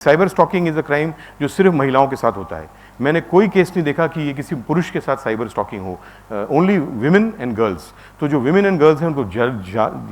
Cyber stalking is a crime जो सिर्फ महिलाओं के साथ होता है। मैंने कोई केस नहीं देखा कि ये किसी पुरुष के साथ साइबर स्टॉकिंग हो। Only women and girls. तो जो विमेन एंड गर्ल्स हैं उनको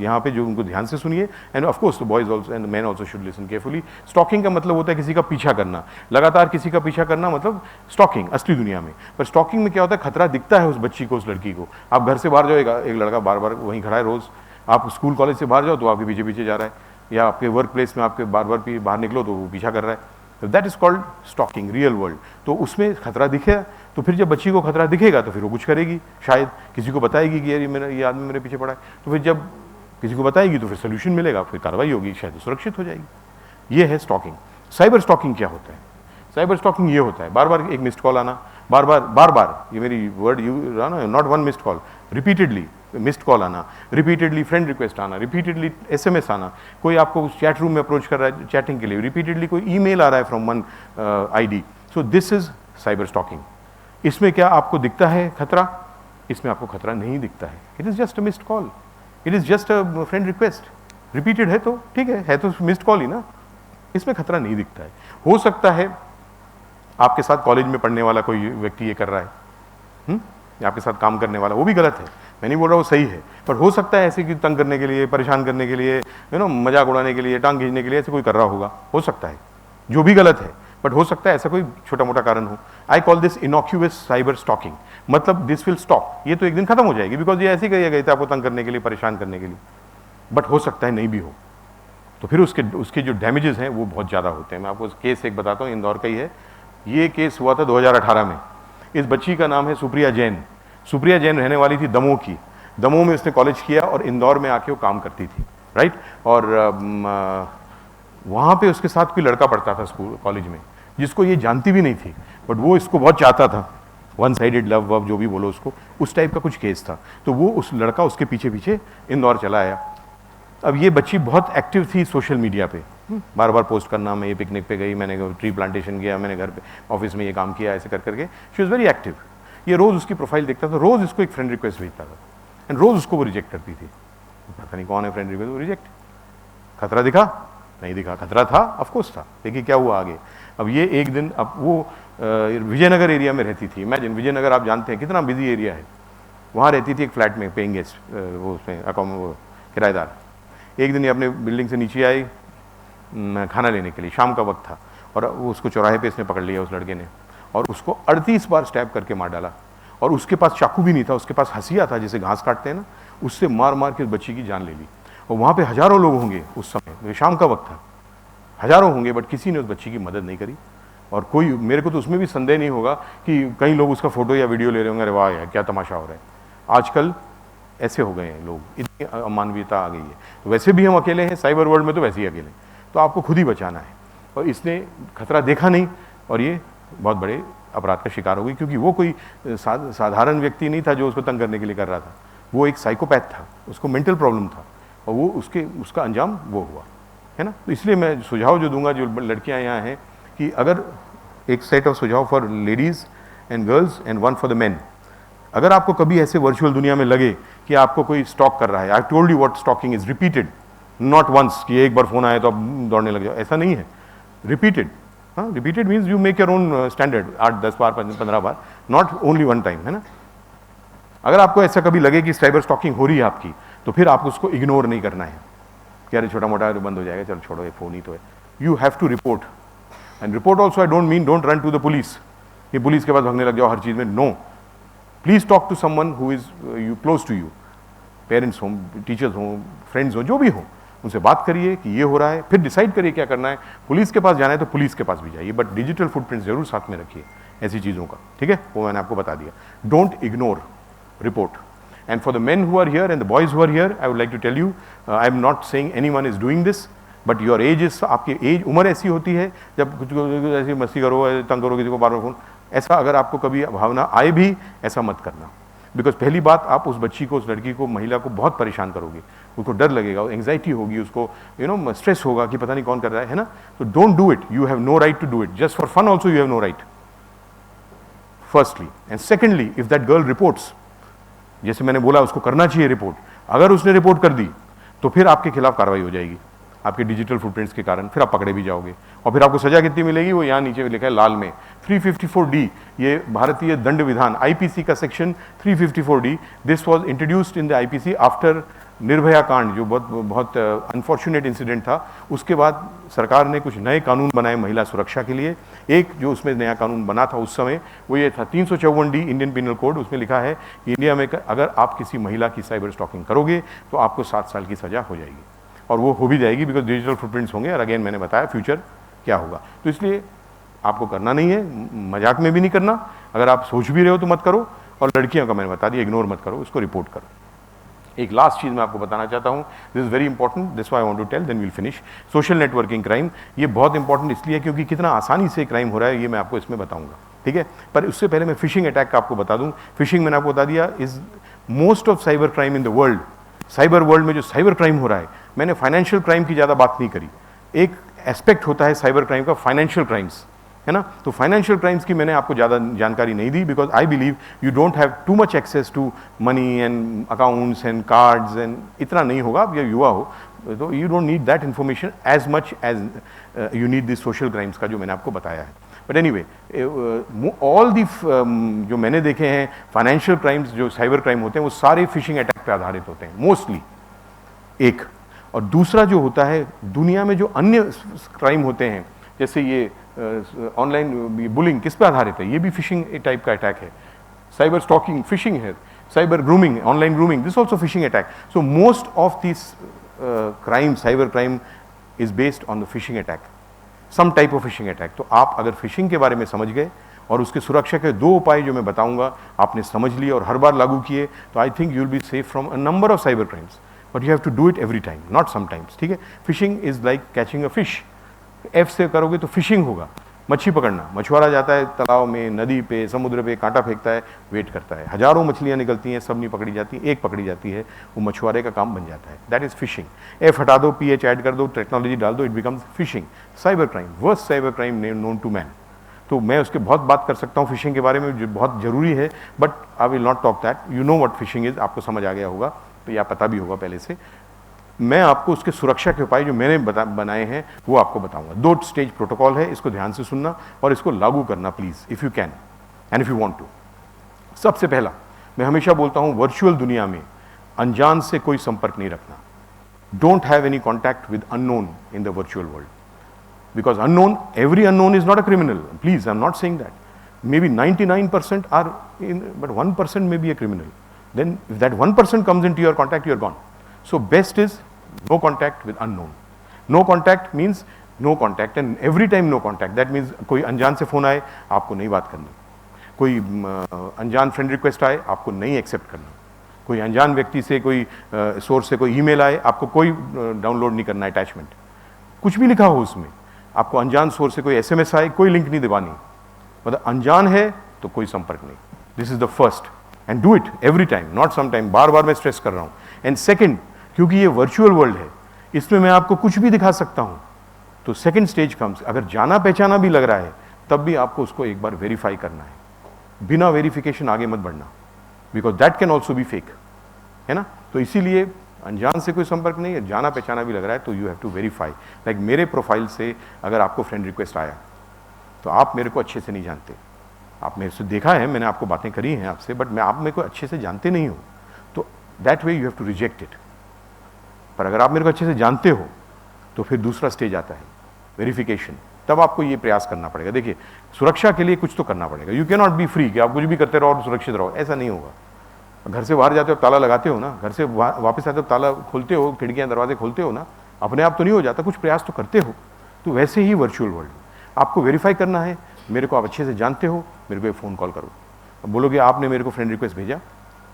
यहाँ पे जो उनको ध्यान से सुनिए, and of course the boys also and man also should listen carefully. Stalking का मतलब होता है किसी का पीछा करना, लगातार किसी का पीछा करना, मतलब स्टॉकिंग असली दुनिया में। पर स्टॉकिंग में क्या होता है, खतरा दिखता है उस बच्ची को, उस लड़की को। आप घर से बाहर जाओ, एक लड़का बार बार वहीं खड़ा है रोज। आप स्कूल कॉलेज से बाहर जाओ तो आपके पीछे पीछे जा रहा है, या आपके वर्क प्लेस में आपके बार बाहर निकलो तो वो पीछा कर रहा है। That is called stalking, real world. तो उसमें खतरा दिखे, तो फिर जब बच्ची को खतरा दिखेगा तो फिर वो कुछ करेगी, शायद किसी को बताएगी कि यार ये आदमी मेरे पीछे पड़ा है। तो फिर जब किसी को बताएगी तो फिर सोल्यूशन मिलेगा, फिर कार्रवाई होगी, शायद सुरक्षित हो जाएगी। ये है स्टॉकिंग। साइबर स्टॉकिंग क्या होता है? साइबर स्टॉकिंग ये होता है बार बार एक मिस्ड कॉल आना, बार बार ये मेरी वर्ड यू ना, not one missed call, repeatedly missed call आना, रिपीटेडली फ्रेंड रिक्वेस्ट आना, रिपीटेडली एसएमएस आना, कोई आपको चैट रूम में अप्रोच कर रहा है चैटिंग के लिए, रिपीटेडली कोई ईमेल आ रहा है from one ID. So this is cyber stalking. इसमें क्या आपको दिखता है खतरा? इसमें आपको खतरा नहीं दिखता है। It is just a missed call, it is just a friend request. Repeated है तो ठीक है तो मिस्ड कॉल ही ना, इसमें खतरा नहीं दिखता है। हो सकता है आपके साथ कॉलेज में पढ़ने वाला कोई व्यक्ति ये कर रहा है, आपके साथ काम करने वाला, वो भी गलत है, मैं नहीं बोल रहा वो सही है, पर हो सकता है ऐसे कि तंग करने के लिए, परेशान करने के लिए, मजाक उड़ाने के लिए, टांग खींचने के लिए ऐसे कोई कर रहा होगा, हो सकता है, जो भी गलत है, बट हो सकता है ऐसा कोई छोटा मोटा कारण हो। I call this innocuous cyber stalking. मतलब दिस विल स्टॉप, ये तो एक दिन खत्म हो जाएगी, बिकॉज ये ऐसे ही करिए गए थे आपको तंग करने के लिए, परेशान करने के लिए, बट हो सकता है नहीं भी हो, तो फिर उसके जो डैमेजेस हैं वो बहुत ज़्यादा होते हैं। मैं आपको केस एक बताता हूँ, इंदौर का ही है। ये केस हुआ था 2018 में। इस बच्ची का नाम है सुप्रिया जैन। सुप्रिया जैन रहने वाली थी दमोह की। दमोह में उसने कॉलेज किया और इंदौर में आके वो काम करती थी, राइट। और वहाँ पे उसके साथ कोई लड़का पढ़ता था स्कूल कॉलेज में, जिसको ये जानती भी नहीं थी, बट वो इसको बहुत चाहता था। वन साइडेड लव वव जो भी बोलो उसको, उस टाइप का कुछ केस था। तो वो उस लड़का उसके पीछे पीछे इंदौर चला आया। अब ये बच्ची बहुत एक्टिव थी सोशल मीडिया पे, बार बार पोस्ट करना, मैं ये पिकनिक पे गई, मैंने ट्री प्लांटेशन किया, मैंने घर पे ऑफिस में ये काम किया, ऐसे कर करके शी वॉज वेरी एक्टिव। ये रोज़ उसकी प्रोफाइल देखता था, रोज़ इसको एक फ्रेंड रिक्वेस्ट भेजता था, एंड रोज़ उसको वो रिजेक्ट करती थी। पता नहीं कौन है फ्रेंड रिक्वेस्ट, वो रिजेक्ट। खतरा दिखा? नहीं दिखा। खतरा था? ऑफकोर्स था। देखिए क्या हुआ आगे। अब ये एक दिन, अब वो विजयनगर एरिया में रहती थी। इमेजिन, विजयनगर आप जानते हैं कितना बिजी एरिया है। वहाँ रहती थी एक फ्लैट में, पेइंग गेस्ट, वो उसमें वो किराएदार। एक दिन ये अपने बिल्डिंग से नीचे आई खाना लेने के लिए, शाम का वक्त था, और वो उसको चौराहे पे इसने पकड़ लिया उस लड़के ने, और उसको 38 बार स्टैब करके मार डाला। और उसके पास चाकू भी नहीं था, उसके पास हंसिया था जैसे घास काटते हैं ना, उससे मार मार के उस बच्ची की जान ले ली। और वहाँ पे हजारों लोग होंगे उस समय, शाम का वक्त था, हजारों होंगे, बट किसी ने उस बच्ची की मदद नहीं करी। और कोई, मेरे को तो उसमें भी संदेह नहीं होगा कि कई लोग उसका फोटो या वीडियो ले रहे होंगे, अरे वाह यार क्या तमाशा हो रहा है। आजकल ऐसे हो गए हैं लोग, इतनी अमानवीयता आ गई है। तो वैसे भी हम अकेले हैं साइबर वर्ल्ड में, तो वैसे ही अकेले, तो आपको खुद ही बचाना है। और इसने खतरा देखा नहीं और ये बहुत बड़े अपराध का शिकार हो गई, क्योंकि वो कोई साधारण व्यक्ति नहीं था जो उसको तंग करने के लिए कर रहा था। वो एक साइकोपैथ था, उसको मेंटल प्रॉब्लम था, और वो उसका अंजाम वो हुआ, है ना। तो इसलिए मैं सुझाव जो दूंगा, जो लड़कियां यहाँ हैं, कि अगर एक सेट ऑफ सुझाव for ladies and girls and one for the man. अगर आपको कभी ऐसे वर्चुअल दुनिया में लगे कि आपको कोई स्टॉक कर रहा है, I told you what stalking is, repeated, not once कि एक बार फोन आया तो आप दौड़ने लग जाओ, ऐसा नहीं है। रिपीटेड, हाँ, repeated means you make your own standard, 8-10 bar 15 bar, not only one time, है ना। अगर आपको ऐसा कभी लगे कि साइबर स्टॉकिंग हो रही है आपकी, तो फिर आपको उसको इग्नोर नहीं करना है कि अरे छोटा मोटा बंद हो जाएगा, चलो छोड़ो, एक फ़ोन ही तो है। You have to report, and report also I don't mean don't run to the police, ये पुलिस के पास भागने लग जाओ हर चीज़ में, no. Please talk to someone who is you close to you, parents हों, टीचर्स हों, फ्रेंड्स हों, जो भी हों, उनसे बात करिए कि ये हो रहा है, फिर डिसाइड करिए क्या करना है। पुलिस के पास जाना है तो पुलिस के पास भी जाइए, बट डिजिटल फुटप्रिंट जरूर साथ में रखिए ऐसी चीज़ों का, ठीक है, वो मैंने आपको बता दिया। Don't ignore, report. And for the men who are here and the boys who are here, I would like to tell you, I am not saying anyone is doing this, but your age is, आपकी age, उम्र ऐसी होती है जब कुछ ऐसी मस्ती करो, तंग करो किसी को बार बार फोन, ऐसा अगर आपको कभी भावना आए भी, ऐसा मत करना। बिकॉज पहली बात, आप उस बच्ची को, उस लड़की को, महिला को बहुत परेशान करोगे, उसको डर लगेगा, एंग्जाइटी होगी, उसको स्ट्रेस होगा कि पता नहीं कौन कर रहा है ना। तो don't do it, you have no right to do it, just for fun also you have no right, firstly. And secondly, if that girl reports, जैसे मैंने बोला उसको करना चाहिए रिपोर्ट, अगर उसने रिपोर्ट कर दी तो फिर आपके खिलाफ कार्रवाई हो जाएगी, आपके डिजिटल फुटप्रिंट्स के कारण, फिर आप पकड़े भी जाओगे। और फिर आपको सजा कितनी मिलेगी, वो यहाँ नीचे लिखा है लाल में 354D, ये भारतीय दंड विधान आईपीसी का section 354D। This was introduced in the IPC after Nirbhaya कांड, जो बहुत अनफॉर्चुनेट इंसिडेंट था। उसके बाद सरकार ने कुछ नए कानून बनाए महिला सुरक्षा के लिए। एक जो उसमें नया कानून बना था उस समय वो ये था 354D इंडियन पिनल कोड। उसमें लिखा है कि इंडिया में अगर आप किसी महिला की साइबर स्टॉकिंग करोगे तो आपको 7 साल की सजा हो जाएगी, और वो हो भी जाएगी बिकॉज डिजिटल फुटप्रिंट्स होंगे। और अगेन मैंने बताया फ्यूचर क्या होगा, तो इसलिए आपको करना नहीं है, मजाक में भी नहीं करना। अगर आप सोच भी रहे हो तो मत करो, और लड़कियों का मैंने बता दिया इग्नोर मत करो, उसको रिपोर्ट करो। एक लास्ट चीज मैं आपको बताना चाहता हूं, this is very important, this why I want to tell, then we'll finish. Social networking crime, ये बहुत इंपॉर्टेंट इसलिए क्योंकि कितना आसानी से क्राइम हो रहा है ये मैं आपको इसमें बताऊंगा, ठीक है। पर उससे पहले मैं फिशिंग अटैक का आपको बता दूं। फिशिंग मैंने आपको बता दिया is most of cyber crime in the world. Cyber world में जो साइबर क्राइम हो रहा है, मैंने फाइनेंशियल क्राइम की ज़्यादा बात नहीं करी। एक एस्पेक्ट होता है साइबर क्राइम का फाइनेंशियल क्राइम्स, है ना। तो फाइनेंशियल क्राइम्स की मैंने आपको ज़्यादा जानकारी नहीं दी because I believe you don't have too much access to money and accounts and cards and इतना नहीं होगा, आप युवा हो तो you don't need that information as much as you need this social crimes का जो मैंने आपको बताया है। बट एनीवे ऑल दी जो मैंने देखे हैं फाइनेंशियल क्राइम्स जो साइबर क्राइम होते हैं वो सारे फिशिंग अटैक पे आधारित होते हैं मोस्टली, एक। और दूसरा जो होता है दुनिया में जो अन्य क्राइम होते हैं जैसे ये ऑनलाइन बुलिंग किस पे आधारित है, ये भी फिशिंग टाइप का अटैक है। साइबर स्टॉकिंग फिशिंग है, cyber grooming online grooming this also phishing attack. So most of this crime cyber crime is based on the phishing attack, some type of phishing attack. तो आप अगर fishing के बारे में समझ गए और उसके सुरक्षा के 2 उपाय जो मैं बताऊंगा आपने समझ लिए और हर बार लागू किए, तो I think you will be safe from a number of cyber crimes, but you have to do it every time, not sometimes, ठीक है। Phishing is like catching a fish, F से करोगे तो फिशिंग होगा, मच्छी पकड़ना। मछुआरा जाता है तालाब में, नदी पे, समुद्र पे, कांटा फेंकता है, वेट करता है, हजारों मछलियां निकलती हैं, सब नहीं पकड़ी जाती, एक पकड़ी जाती है, वो मछुआरे का काम बन जाता है, दैट इज फिशिंग। एफ हटा दो, पीएच ऐड कर दो, टेक्नोलॉजी डाल दो, it becomes phishing. Cyber crime, worst cyber crime known to man. तो मैं उसके बहुत बात कर सकता हूँ फिशिंग के बारे में जो बहुत जरूरी है, but I will not talk that, you know what fishing is, आपको समझ आ गया होगा तो या पता भी होगा पहले से। मैं आपको उसके सुरक्षा के उपाय जो मैंने बनाए हैं वो आपको बताऊंगा। 2 स्टेज प्रोटोकॉल है, इसको ध्यान से सुनना और इसको लागू करना please if you can and if you want to. सबसे पहला, मैं हमेशा बोलता हूं वर्चुअल दुनिया में अनजान से कोई संपर्क नहीं रखना। Don't have any contact with unknown in the virtual world because unknown, every unknown is not a criminal, please I am not saying that. maybe 99% are in, but 1% may be a criminal. Then if that 1% comes into your contact, you are gone. So best is no contact with unknown. No contact means no contact, and every time no contact. That means कोई अनजान से phone आए आपको नहीं बात करनी, कोई अनजान फ्रेंड रिक्वेस्ट आए आपको नहीं एक्सेप्ट करना, कोई अनजान व्यक्ति से कोई सोर्स से कोई ईमेल आए आपको कोई डाउनलोड नहीं करना अटैचमेंट, कुछ भी लिखा हो उसमें, आपको अनजान सोर्स से कोई एसएमएस आए कोई लिंक नहीं दबानी, मतलब अनजान है तो कोई संपर्क नहीं. This is the first, and do it every time, not some time. बार बार मैं स्ट्रेस कर रहा हूं. एंड सेकंड, क्योंकि ये वर्चुअल वर्ल्ड है, इसमें मैं आपको कुछ भी दिखा सकता हूं, तो सेकंड स्टेज कम्स, अगर जाना पहचाना भी लग रहा है तब भी आपको उसको एक बार वेरीफाई करना है. बिना वेरिफिकेशन आगे मत बढ़ना, because that can also be fake, है ना. तो इसीलिए अनजान से कोई संपर्क नहीं है, जाना पहचाना भी लग रहा है तो you have to verify. Like मेरे प्रोफाइल से अगर आपको फ्रेंड रिक्वेस्ट आया तो आप मेरे को अच्छे से नहीं जानते, आप मेरे से देखा है, मैंने आपको बातें करी हैं आपसे, बट मैं आप मेरे को अच्छे से जानते नहीं हो, तो that way you have to reject it. पर अगर आप मेरे को अच्छे से जानते हो तो फिर दूसरा स्टेज आता है वेरिफिकेशन, तब आपको ये प्रयास करना पड़ेगा. देखिए, सुरक्षा के लिए कुछ तो करना पड़ेगा. You can not be free कि आप कुछ भी करते रहो और सुरक्षित रहो, ऐसा नहीं होगा. घर से बाहर जाते हो ताला लगाते हो ना, घर से वापस आते हो ताला खोलते हो, खिड़कियां दरवाजे खोलते हो ना, अपने आप तो नहीं हो जाता, कुछ प्रयास तो करते हो. तो वैसे ही वर्चुअल वर्ल्ड आपको वेरीफाई करना है. मेरे को आप अच्छे से जानते हो, मेरे को एक फ़ोन कॉल करो. अब बोलोगे आपने मेरे को फ्रेंड रिक्वेस्ट भेजा,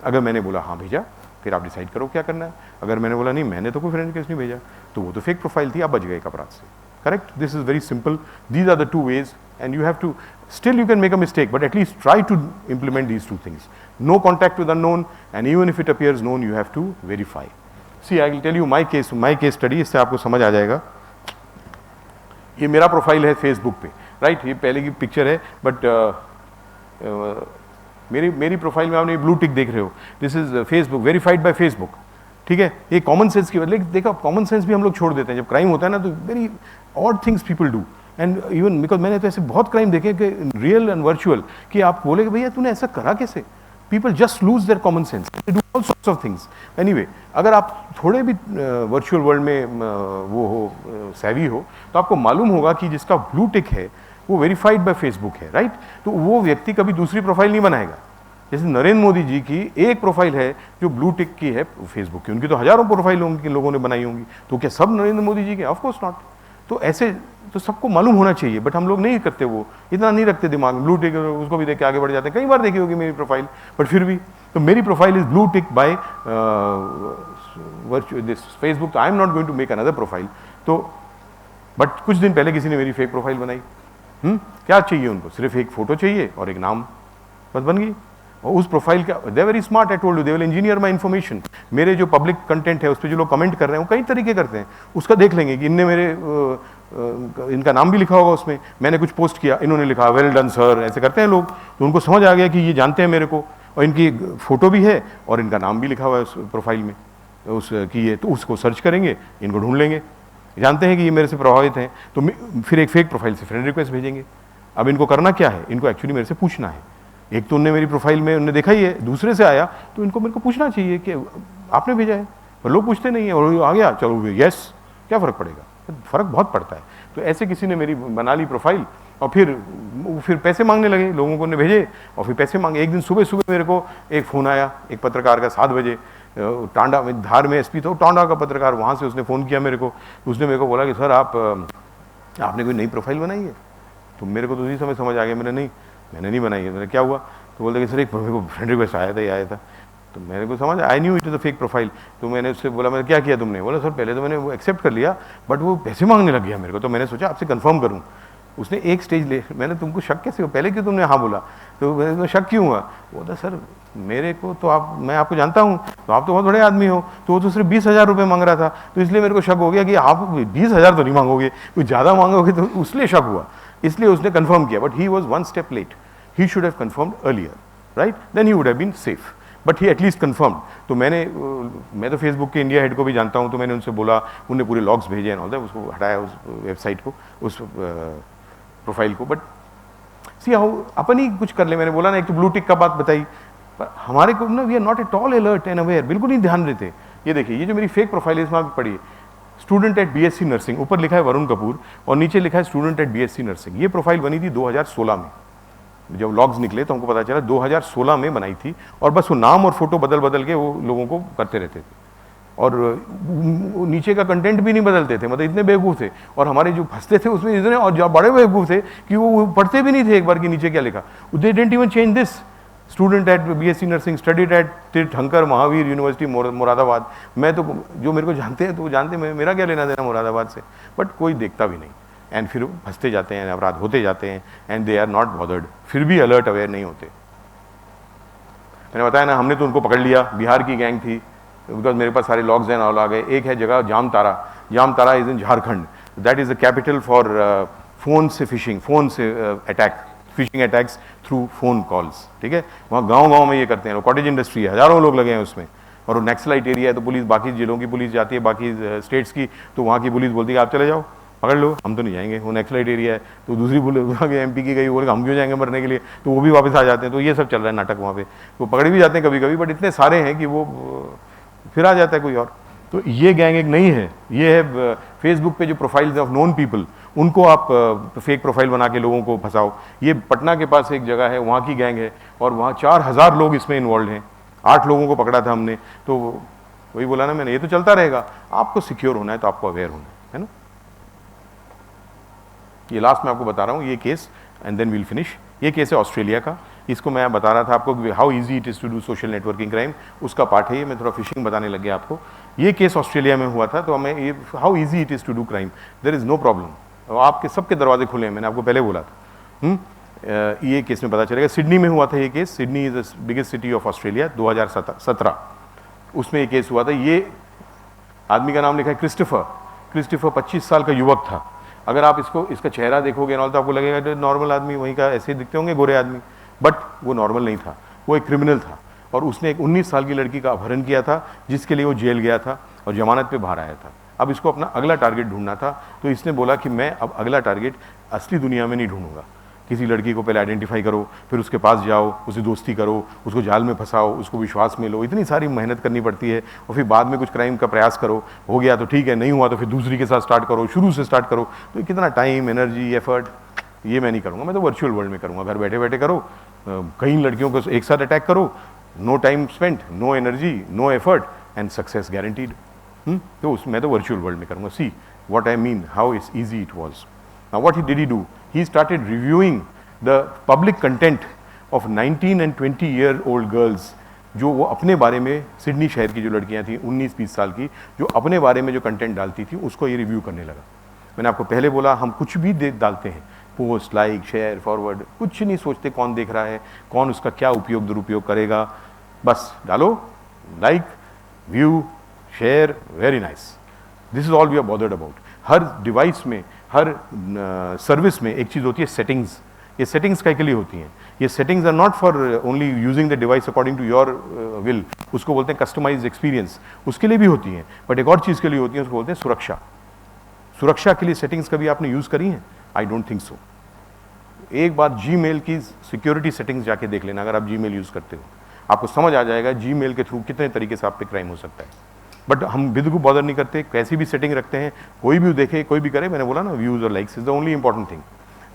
अगर मैंने बोला हाँ भेजा, फिर आप डिसाइड करो क्या करना है. अगर मैंने बोला नहीं मैंने तो कोई फ्रेंड रिक्वेस्ट नहीं भेजा, तो वो तो फेक प्रोफाइल थी, आप बच गए एक अपराध से. Correct. This is very simple. These are the two ways, and you have to, still you can make a mistake, but at least try to implement these two things. No contact with unknown, and even if it appears known, you have to verify. See, I will tell you my case study, इससे आपको समझ आ जाएगा. ये मेरा profile है Facebook पे, right. ये पहले की पिक्चर है, बट मेरी प्रोफाइल में आपने ब्लू टिक देख रहे हो. This is Facebook, verified bye Facebook. ठीक है, ये कॉमन सेंस की लेकिन देखो कॉमन सेंस भी हम लोग छोड़ देते हैं जब क्राइम होता है ना, तो very odd things people do. And even because मैंने तो ऐसे बहुत क्राइम देखे कि रियल एंड वर्चुअल, कि आप बोले कि भैया तूने ऐसा करा कैसे, people just lose their common sense, they do all sorts of things. Anyway, अगर आप थोड़े भी वर्चुअल वर्ल्ड में वो हो सैवी हो, तो आपको मालूम होगा कि जिसका ब्लू टिक है वो वेरीफाइड बाय फेसबुक है, राइट। तो वो व्यक्ति कभी दूसरी प्रोफाइल नहीं बनाएगा। जैसे नरेंद्र मोदी जी की एक प्रोफाइल है जो ब्लू टिक की है फेसबुक की, उनकी तो हजारों प्रोफाइल होंगी, लोगों ने बनाई होंगी, तो क्या सब नरेंद्र मोदी जी के? Of course not. तो ऐसे तो सबको मालूम होना चाहिए, बट हम लोग नहीं करते, वो इतना नहीं रखते दिमाग में। ब्लू टिक उसको भी देख के आगे बढ़ जाते हैं। कई बार देखी होगी मेरी प्रोफाइल, बट फिर भी तो मेरी profile is blue tick by this Facebook. तो I am not going to make another profile. तो बट कुछ दिन पहले किसी ने मेरी फेक प्रोफाइल बनाई। क्या चाहिए उनको? सिर्फ एक फोटो चाहिए और एक नाम, बस बन गई। और उस प्रोफाइल का they very smart, I told you, they will engineer my information. मेरे जो पब्लिक कंटेंट है उस पर जो लोग कमेंट कर रहे हैं वो कई तरीके करते हैं, उसका देख लेंगे कि इनने मेरे इनका नाम भी लिखा होगा उसमें, मैंने कुछ पोस्ट किया, इन्होंने लिखा वेल डन सर, ऐसे करते हैं लोग। तो उनको समझ आ गया कि ये जानते हैं मेरे को, और इनकी फोटो भी है और इनका नाम भी लिखा हुआ है उस प्रोफाइल में उस की है। तो उसको सर्च करेंगे, इनको ढूंढ लेंगे, जानते हैं कि ये मेरे से प्रभावित हैं, तो फिर एक फेक प्रोफाइल से फ्रेंड रिक्वेस्ट भेजेंगे। अब इनको करना क्या है? इनको एक्चुअली मेरे से पूछना है। एक तो उनने मेरी प्रोफाइल में उन्होंने देखा ही है, दूसरे से आया, तो इनको मेरे को पूछना चाहिए कि आपने भेजा है, पर लोग पूछते नहीं है, और आ गया चलो यस, क्या फ़र्क पड़ेगा? फ़र्क बहुत पड़ता है। तो ऐसे किसी ने मेरी बना ली प्रोफाइल, और फिर पैसे मांगने लगे, लोगों को ने भेजे और फिर पैसे मांगे। एक दिन सुबह सुबह मेरे को एक फ़ोन आया, एक पत्रकार का, 7 बजे, टांडा में, धार में एसपी था, टांडा का पत्रकार, वहाँ से उसने फ़ोन किया मेरे को। उसने मेरे को बोला कि सर आपने कोई नई प्रोफाइल बनाई है? तो मेरे को तो उसी समय समझ आ गया, मैंने नहीं बनाई है। मैंने क्या हुआ? तो बोलते कि सर एक मेरे को फ्रेंड रिक्वेस्ट आया था। तो मेरे को समझ, I knew it is a fake profile. तो मैंने उससे बोला, मैंने क्या किया तुमने? बोला सर पहले तो मैंने वो एक्सेप्ट कर लिया, बट वो पैसे मांगने लग गया मेरे को, तो मैंने सोचा आपसे कंफर्म करूँ। उसने एक स्टेज ले, मैंने तुमको शक कैसे हो, पहले क्यों तुमने हाँ बोला? तो मेरे को शक क्यों हुआ? बोला सर मेरे को तो मैं आपको जानता हूँ, तो आप तो बहुत बड़े आदमी हो। तो वो तो सिर्फ 20,000 रुपये मांग रहा था, तो इसलिए मेरे को शक हो गया कि आप 20,000 तो नहीं मांगोगे, कुछ ज़्यादा मांगोगे, तो उसलिए शक हुआ, इसलिए उसने कंफर्म किया। But he was 1 step late, he should have confirmed earlier, right, then he would have been safe, but he at least confirm. तो मैं तो फेसबुक के इंडिया हेड को भी जानता हूँ, तो मैंने उनसे बोला, उन्होंने पूरे लॉग्स भेजे एंड ऑल दैट, उसको हटाया उस वेबसाइट को, उस प्रोफाइल को। बट सी हाउ अपन ही कुछ कर ले। मैंने बोला ना, एक तो ब्लू टिक का बात बताई, पर हमारे को ना we are not at all alert and aware, बिल्कुल नहीं ध्यान देते। ये देखिए, ये जो मेरी फेक प्रोफाइल है, इसमें आप पढ़िए, स्टूडेंट एट बीएससी नर्सिंग, ऊपर लिखा है वरुण कपूर और नीचे लिखा है स्टूडेंट एट बीएससी नर्सिंग। ये प्रोफाइल बनी थी 2016 में, जब लॉग्स निकले तो हमको पता चला 2016 में बनाई थी, और बस वो नाम और फोटो बदल बदल के वो लोगों को करते रहते थे, और नीचे का कंटेंट भी नहीं बदलते थे, मतलब इतने बेवकूफ़ थे। और हमारे जो फंसते थे उसमें इतने और जो बड़े बेवकूफ़ थे कि वो पढ़ते भी नहीं थे एक बार कि नीचे क्या लिखा। They didn't even change this, student at BSc nursing studied at तीर्थंकर महावीर यूनिवर्सिटी मुरादाबाद। मैं तो, जो मेरे को जानते हैं तो वो जानते हैं, मेरा क्या लेना देना मुरादाबाद से, बट कोई देखता भी नहीं। एंड फिर फंसते जाते हैं, अपराध होते जाते हैं, and they are not bothered, फिर भी अलर्ट अवेयर नहीं होते। मैंने बताया ना, हमने तो उनको पकड़ लिया, बिहार की गैंग थी, बिकॉज मेरे पास सारे लॉग्स हैं और आ गए। एक है जगह Jamtara is in Jharkhand, that is the capital for phone से फिशिंग, फोन से attack, phishing attacks through phone calls, ठीक है। वहाँ गांव में ये करते हैं, कॉटेज इंडस्ट्री है, हजारों लोग लगे हैं उसमें, और वो नक्सलाइट एरिया है, तो पुलिस, बाकी जिलों की पुलिस जाती है, बाकी स्टेट्स की, तो वहाँ की पुलिस बोलती है आप चले जाओ, पकड़ लो, हम तो नहीं जाएंगे, वो नक्सलाइट एरिया है। तो दूसरी पुलिस आगे एमपी की गई, बोले हम क्यों जाएंगे मरने के लिए, तो वो भी वापस आ जाते हैं। तो ये सब चल रहा है नाटक वहाँ पे, तो पकड़े भी जाते हैं कभी कभी, बट इतने सारे हैं कि वो फिर आ जाता है कोई और। तो ये गैंग एक नहीं है, ये है फेसबुक पे जो प्रोफाइल्स ऑफ नोन पीपल, उनको आप फेक प्रोफाइल बना के लोगों को फंसाओ। ये पटना के पास एक जगह है, वहाँ की गैंग है, और वहाँ 4,000 लोग इसमें इन्वॉल्व हैं। 8 लोगों को पकड़ा था हमने। तो वही बोला ना मैंने, ये तो चलता रहेगा, आपको सिक्योर होना है तो आपको अवेयर होना है ना। ये लास्ट में आपको बता रहा हूँ ये case, and then we'll finish. ये केस है ऑस्ट्रेलिया का, इसको मैं बता रहा था आपको how easy it is to do social networking crime, उसका पार्ट है ये। मैं थोड़ा फिशिंग बताने लग गया आपको। ये केस ऑस्ट्रेलिया में हुआ था, तो हमें ये how easy it is to do crime, there is no problem, आपके सबके दरवाजे खुले हैं, मैंने आपको पहले बोला था। ये केस में पता चलेगा। सिडनी में हुआ था ये case, Sydney is the biggest city of Australia, 2017 उसमें ये केस हुआ था। ये आदमी का नाम लिखा है क्रिस्टोफर 25 साल का युवक था। अगर आप इसका चेहरा देखोगे ना, तो आपको लगेगा नॉर्मल आदमी, वहीं का ऐसे दिखते होंगे गोरे आदमी, बट वो नॉर्मल नहीं था, वो एक क्रिमिनल था। और उसने एक 19 साल की लड़की का अपहरण किया था, जिसके लिए वो जेल गया था और जमानत पे बाहर आया था। अब इसको अपना अगला टारगेट ढूंढना था, तो इसने बोला कि मैं अब अगला टारगेट असली दुनिया में नहीं ढूंढूंगा। किसी लड़की को पहले आइडेंटिफाई करो, फिर उसके पास जाओ, उससे दोस्ती करो, उसको जाल में फंसाओ, उसको विश्वास में लो, इतनी सारी मेहनत करनी पड़ती है, और फिर बाद में कुछ क्राइम का प्रयास करो, हो गया तो ठीक है, नहीं हुआ तो फिर दूसरी के साथ स्टार्ट करो, शुरू से स्टार्ट करो। तो कितना टाइम, एनर्जी, एफर्ट, ये मैं नहीं करूँगा, मैं तो वर्चुअल वर्ल्ड में करूँगा। घर बैठे बैठे करो, कई लड़कियों को एक साथ अटैक करो, no time spent, no energy, no effort and success guaranteed. तो मैं तो वर्चुअल वर्ल्ड में करूँगा। सी what I mean, how easy it was. Now what did he do? He started reviewing the public content of 19 and 20-year-old girls, जो वो अपने बारे में, सिडनी शहर की जो लड़कियां थी 19-20 साल की, जो अपने बारे में जो कंटेंट डालती थी, उसको ये रिव्यू करने लगा। मैंने आपको पहले बोला, हम कुछ भी डालते हैं, पोस्ट, लाइक, शेयर, फॉरवर्ड, कुछ नहीं सोचते कौन देख रहा है, कौन उसका क्या उपयोग दुरुपयोग करेगा, बस डालो, like, view, share, very nice. This is all we are bothered about. हर डिवाइस में, हर सर्विस में एक चीज़ होती है सेटिंग्स। ये सेटिंग्स के लिए होती हैं। ये settings are not for only using the device according to your will, उसको बोलते हैं कस्टमाइज्ड एक्सपीरियंस, उसके लिए भी होती हैं, बट एक और चीज़ के लिए होती है, उसको बोलते हैं सुरक्षा। सुरक्षा के लिए सेटिंग्स कभी आपने यूज़ करी हैं? I don't think so. एक बार जीमेल की सिक्योरिटी सेटिंग्स जाके देख लेना, अगर आप जीमेल यूज़ करते हो, आपको समझ आ जाएगा जीमेल के थ्रू कितने तरीके से आप पे क्राइम हो सकता है। बट हम विद को बॉदर नहीं करते, कैसी भी सेटिंग रखते हैं, कोई भी देखे, कोई भी करे। मैंने बोला ना, व्यूज़ और likes is the only important thing.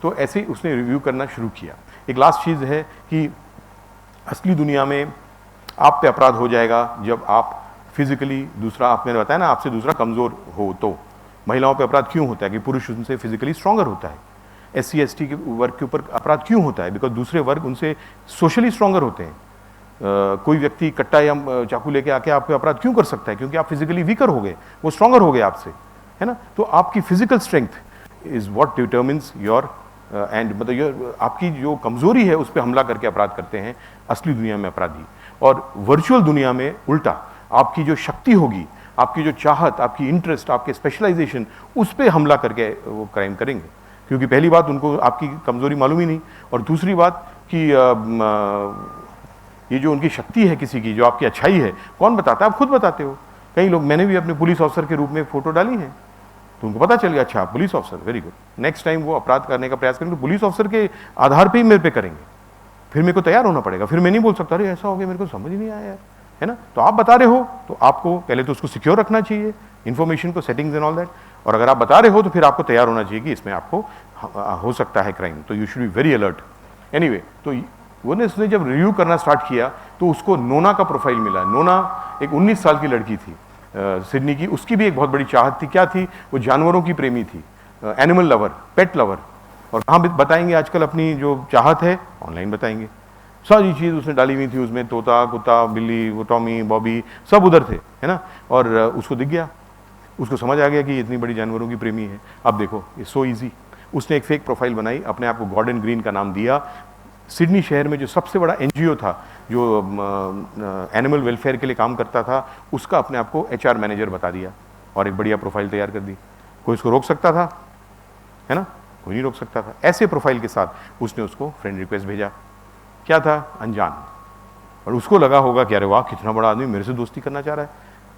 तो ऐसे ही उसने रिव्यू करना शुरू किया। एक लास्ट चीज़ है कि असली दुनिया में आप पे अपराध हो जाएगा जब आप फिजिकली दूसरा, आप मैंने बताया ना, आपसे दूसरा कमज़ोर हो। तो महिलाओं पे अपराध क्यों होता है? कि पुरुष उनसे फिजिकली स्ट्रॉन्गर होता है। SC/ST के वर्ग के ऊपर अपराध क्यों होता है? बिकॉज दूसरे वर्ग उनसे सोशली स्ट्रॉन्गर होते हैं। कोई व्यक्ति कट्टा या चाकू लेके आके आप पे अपराध क्यों कर सकता है? क्योंकि आप फिजिकली वीकर हो गए, वो स्ट्रॉन्गर हो गए आपसे, है ना। तो आपकी physical strength is what determines your and, मतलब आपकी जो कमजोरी है उस पर हमला करके अपराध करते हैं असली दुनिया में अपराधी। और वर्चुअल दुनिया में उल्टा, आपकी जो शक्ति होगी, आपकी जो चाहत, आपकी इंटरेस्ट, आपके स्पेशलाइजेशन, उस पर हमला करके वो क्राइम करेंगे। क्योंकि पहली बात, उनको आपकी कमजोरी मालूम ही नहीं, और दूसरी बात कि ये जो उनकी शक्ति है किसी की, जो आपकी अच्छाई है, कौन बताता है? आप खुद बताते हो। कई लोग, मैंने भी अपने पुलिस ऑफिसर के रूप में फोटो डाली है, तो उनको पता चल गया, अच्छा आप police officer, very good. Next time वो अपराध करने का प्रयास करेंगे तो पुलिस ऑफिसर के आधार पर ही मेरे पे करेंगे, फिर मेरे को तैयार होना पड़ेगा। फिर मैं नहीं बोल सकता, अरे ऐसा हो गया, मेरे को समझ ही नहीं आया यार, है ना। तो आप बता रहे हो तो आपको पहले तो उसको सिक्योर रखना चाहिए, इन्फॉर्मेशन को, सेटिंग्स एंड ऑल दैट। और अगर आप बता रहे हो तो फिर आपको तैयार होना चाहिए कि इसमें आपको हो सकता है क्राइम, तो you should be very alert. Anyway, तो उसने जब रिव्यू करना स्टार्ट किया तो उसको नोना का प्रोफाइल मिला। नोना एक 19 साल की लड़की थी सिडनी की। उसकी भी एक बहुत बड़ी चाहत थी। क्या थी? वो जानवरों की प्रेमी थी, एनिमल लवर, पेट लवर। और कहाँ बताएंगे आजकल अपनी जो चाहत है? ऑनलाइन बताएंगे। सारी चीज़ उसने डाली हुई थी, उसमें तोता, कुत्ता, बिल्ली, वो टॉमी, बॉबी, सब उधर थे, है ना। और उसको दिख गया, उसको समझ आ गया कि इतनी बड़ी जानवरों की प्रेमी है। अब देखो, इट्स सो ईजी। उसने एक फेक प्रोफाइल बनाई, अपने आप को गॉर्डन ग्रीन का नाम दिया। सिडनी शहर में जो सबसे बड़ा NGO था, जो एनिमल वेलफेयर के लिए काम करता था, उसका अपने आप को HR मैनेजर बता दिया और एक बढ़िया प्रोफाइल तैयार कर दी। कोई उसको रोक सकता था? है ना, कोई नहीं रोक सकता था। ऐसे प्रोफाइल के साथ उसने उसको फ्रेंड रिक्वेस्ट भेजा। क्या था? अनजान। और उसको लगा होगा कि अरे वाह, कितना बड़ा आदमी मेरे से दोस्ती करना चाह रहा है,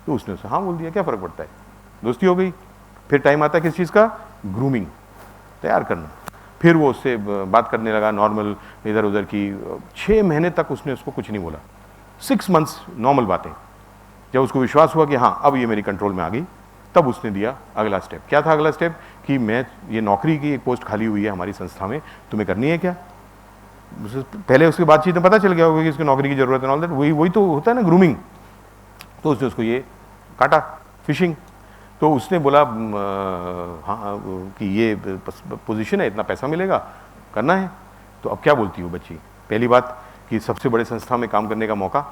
तो उसने उसे हाँ बोल दिया। क्या फ़र्क पड़ता है, दोस्ती हो गई। फिर टाइम आता है किस चीज़ का? ग्रूमिंग, तैयार करना। फिर वो उससे बात करने लगा नॉर्मल, इधर उधर की। 6 महीने तक उसने उसको कुछ नहीं बोला, 6 मंथ्स नॉर्मल बातें। जब उसको विश्वास हुआ कि हाँ अब ये मेरी कंट्रोल में आ गई, तब उसने दिया अगला स्टेप। क्या था अगला स्टेप? कि मैं, ये नौकरी की एक पोस्ट खाली हुई है हमारी संस्था में, तुम्हें करनी है क्या? पहले उसकी बातचीत में पता चल गया होगा कि इसकी नौकरी की जरूरत है, ऑल दैट। वही तो होता है ना, ग्रूमिंग। तो उसने उसको ये काटा, फिशिंग। तो उसने बोला हाँ कि ये पोजीशन है, इतना पैसा मिलेगा, करना है। तो अब क्या बोलती हो बच्ची? पहली बात कि सबसे बड़े संस्था में काम करने का मौका।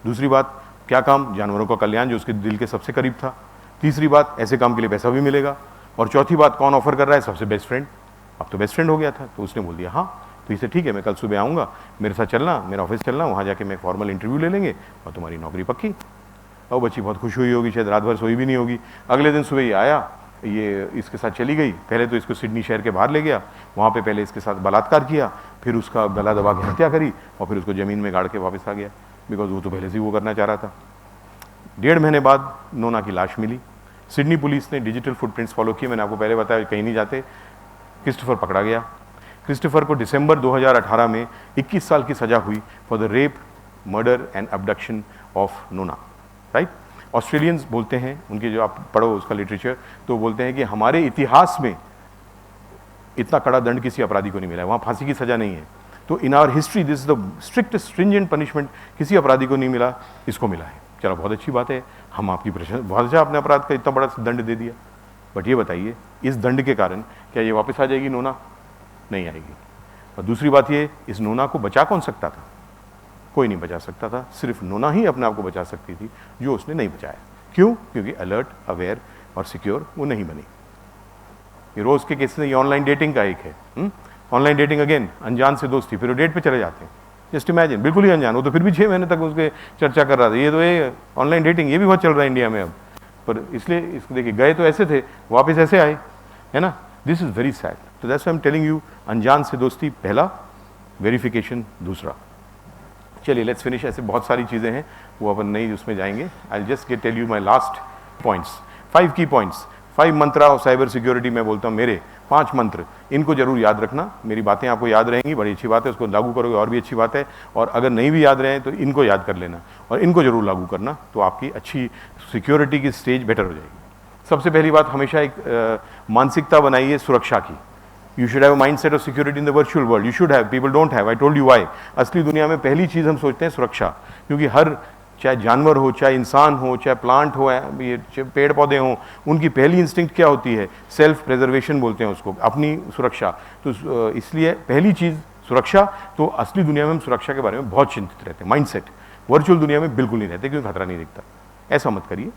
दूसरी बात, क्या काम? जानवरों का कल्याण, जो उसके दिल के सबसे करीब था। तीसरी बात, ऐसे काम के लिए पैसा भी मिलेगा। और चौथी बात, कौन ऑफर कर रहा है? सबसे बेस्ट फ्रेंड। अब तो बेस्ट फ्रेंड हो गया था। तो उसने बोल दिया हाँ। तो इसे ठीक है, मैं कल सुबह आऊँगा, मेरे साथ चलना, मेरा ऑफिस चलना, वहाँ जाके मैं फॉर्मल इंटरव्यू ले लेंगे और तुम्हारी नौकरी पक्की। और बच्ची बहुत खुश हुई होगी, शायद रात भर सोई भी नहीं होगी। अगले दिन सुबह ये आया, ये इसके साथ चली गई। पहले तो इसको सिडनी शहर के बाहर ले गया, वहाँ पे पहले इसके साथ बलात्कार किया, फिर उसका गला दबा के हत्या करी और फिर उसको ज़मीन में गाड़ के वापस आ गया। बिकॉज वो तो पहले से ही वो करना चाह रहा था। 1.5 महीने बाद नोना की लाश मिली। सिडनी पुलिस ने डिजिटल फुटप्रिंट्स फॉलो किए, मैंने आपको पहले बताया कहीं नहीं जाते। क्रिस्टोफर पकड़ा गया। क्रिस्टोफर को दिसंबर 2018 में 21 साल की सजा हुई for the rape, murder and abduction of Nona, right. Australians बोलते हैं, उनके जो आप पढ़ो उसका लिटरेचर, तो बोलते हैं कि हमारे इतिहास में इतना कड़ा दंड किसी अपराधी को नहीं मिला है, वहाँ फांसी की सजा नहीं है। तो in our history this is the strict stringent punishment, किसी अपराधी को नहीं मिला, इसको मिला है। चलो बहुत अच्छी बात है, हम आपकी प्रशंसा, बहुत अच्छा आपने अपराध का इतना बड़ा दंड दे दिया। बट ये बताइए, इस दंड के कारण क्या ये वापस आ जाएगी नोना? नहीं आएगी। और दूसरी बात ये, इस नोना को बचा कौन सकता था? कोई नहीं बचा सकता था, सिर्फ नोना ही अपने आप को बचा सकती थी, जो उसने नहीं बचाया। क्यों? क्योंकि अलर्ट, अवेयर और सिक्योर वो नहीं बनी। ये रोज के केस में ये ऑनलाइन डेटिंग का एक है। ऑनलाइन डेटिंग अगेन, अनजान से दोस्ती, फिर वो डेट पे चले जाते हैं। जस्ट इमेजिन, बिल्कुल ही अनजान, वो तो फिर भी 6 महीने तक उसके चर्चा कर रहा था। ये तो ये ऑनलाइन डेटिंग ये भी बहुत चल रहा है इंडिया में अब, पर इसलिए इसको देखिए, गए तो ऐसे थे, वापस ऐसे आए, है ना। This is very sad. तो that's why I am telling you, अनजान से दोस्ती पहला, वेरिफिकेशन दूसरा। चलिए लेट्स फिनिश। ऐसे बहुत सारी चीज़ें हैं, वो अपन नहीं उसमें जाएंगे। I just get tell you my last points, 5 की points, 5 mantra of cyber security. मैं बोलता हूँ मेरे 5 मंत्र, इनको जरूर याद रखना। मेरी बातें आपको याद रहेंगी, बड़ी अच्छी बात है, उसको लागू करोगे और भी अच्छी बात है। और अगर नहीं भी याद रहे तो इनको याद कर लेना और इनको जरूर लागू करना, तो आपकी अच्छी सिक्योरिटी की स्टेज बेटर हो जाएगी। सबसे पहली बात, हमेशा एक मानसिकता बनाइए सुरक्षा की। You should have a mindset of security in the virtual world. You should have. People don't have. I told you why. असली दुनिया में पहली चीज़ हम सोचते हैं सुरक्षा, क्योंकि हर, चाहे जानवर हो, चाहे इंसान हो, चाहे प्लांट हो, ये पेड़ पौधे हों, उनकी पहली इंस्टिंक्ट क्या होती है? सेल्फ प्रिजर्वेशन बोलते हैं उसको, अपनी सुरक्षा। तो इसलिए पहली चीज़ सुरक्षा। तो असली दुनिया में हम सुरक्षा के बारे में बहुत चिंतित रहते हैं, माइंडसेट। वर्चुअल दुनिया में बिल्कुल नहीं रहते, क्योंकि खतरा नहीं दिखता। ऐसा मत करिए,